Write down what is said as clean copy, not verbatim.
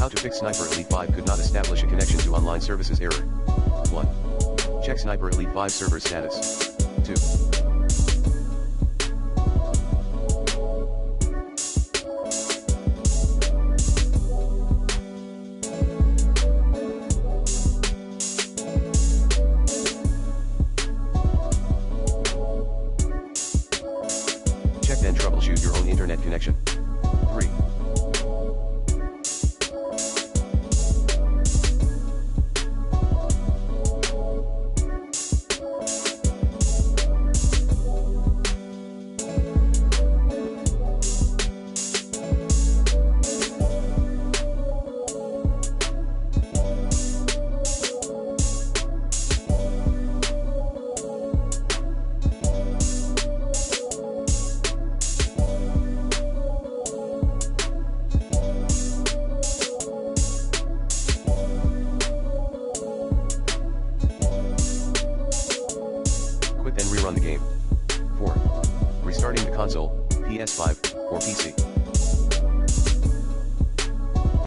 How to fix Sniper Elite 5 could not establish a connection to online services error. 1. Check Sniper Elite 5 server status. 2. Check then troubleshoot your own internet connection. 3. Quit then rerun the game. 4. Restarting the console, PS5, or PC.